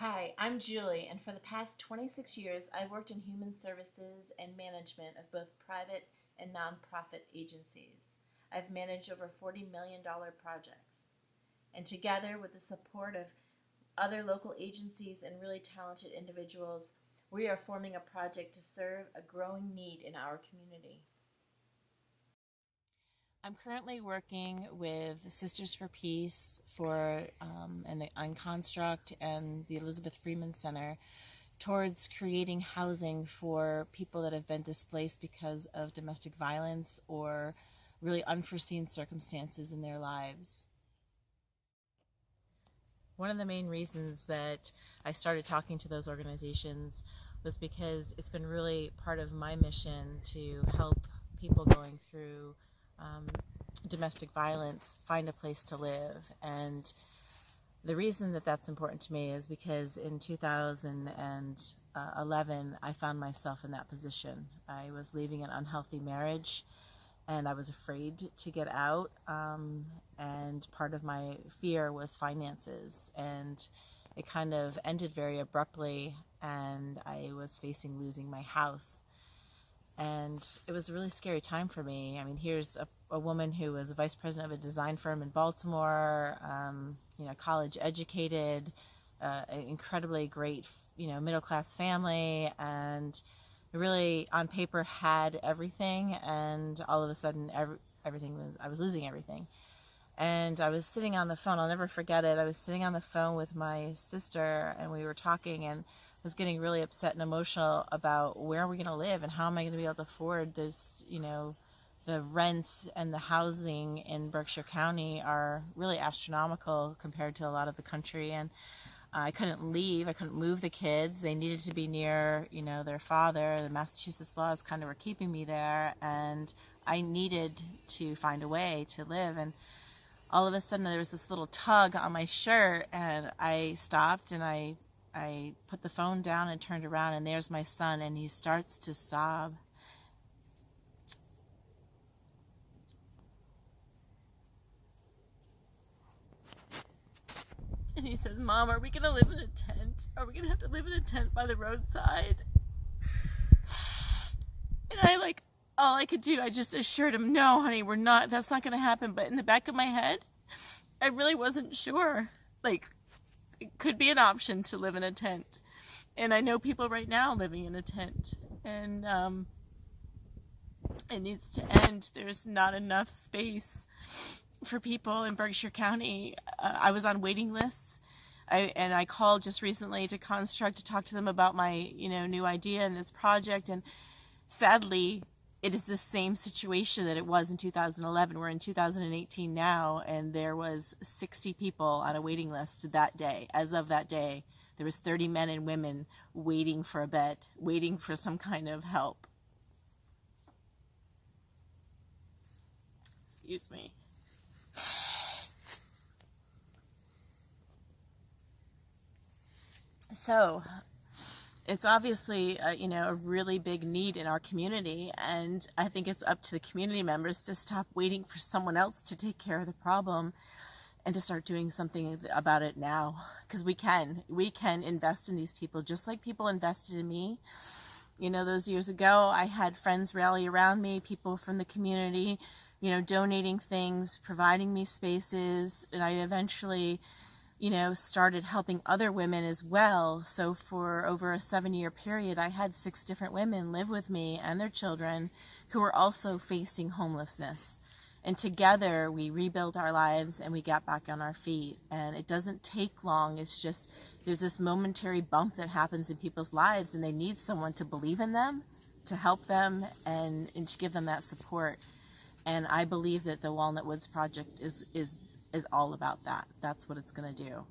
Hi, I'm Julie, and for the past 26 years, I've worked in human services and management of both private and nonprofit agencies. I've managed over $40 million projects. And together, with the support of other local agencies and really talented individuals, we are forming a project to serve a growing need in our community. I'm currently working with Sisters for Peace and the Unconstruct and the Elizabeth Freeman Center towards creating housing for people that have been displaced because of domestic violence or really unforeseen circumstances in their lives. One of the main reasons that I started talking to those organizations was because it's been really part of my mission to help people going through domestic violence find a place to live. And the reason that that's important to me is because in 2011 I found myself in that position. I was leaving an unhealthy marriage and I was afraid to get out, and part of my fear was finances, and it kind of ended very abruptly, and I was facing losing my house. And it was a really scary time for me. I mean, here's a woman who was a vice president of a design firm in Baltimore, college educated, an incredibly great, middle-class family, and really on paper had everything, and all of a sudden I was losing everything. And I was sitting on the phone, I'll never forget it, I was sitting on the phone with my sister and we were talking, and was getting really upset and emotional about where are we going to live and how am I going to be able to afford this. The rents and the housing in Berkshire County are really astronomical compared to a lot of the country, and I couldn't leave. I couldn't move the kids. They needed to be near, their father. The Massachusetts laws kind of were keeping me there, and I needed to find a way to live. And all of a sudden there was this little tug on my shirt, and I stopped and I put the phone down and turned around, and there's my son, and he starts to sob. And he says, "Mom, are we going to live in a tent? Are we going to have to live in a tent by the roadside?" And all I could do, I just assured him, "No, honey, we're not. That's not going to happen." But in the back of my head, I really wasn't sure. It could be an option to live in a tent. And I know people right now living in a tent. And it needs to end. There's not enough space for people in Berkshire County. I was on waiting lists. I called just recently to Construct to talk to them about my new idea and this project. And sadly, it is the same situation that it was in 2011. We're in 2018 now, and there was 60 people on a waiting list that day. As of that day, there was 30 men and women waiting for a bed, waiting for some kind of help. Excuse me. So it's obviously a really big need in our community, and I think it's up to the community members to stop waiting for someone else to take care of the problem and to start doing something about it now, because we can invest in these people just like people invested in me. Those years ago, I had friends rally around me, people from the community, donating things, providing me spaces, and I eventually started helping other women as well. So for over a 7-year period, I had 6 different women live with me and their children who were also facing homelessness. And together we rebuilt our lives and we got back on our feet. And it doesn't take long. It's just there's this momentary bump that happens in people's lives, and they need someone to believe in them, to help them, and to give them that support. And I believe that the Walnut Woods Project is all about that. That's what it's going to do.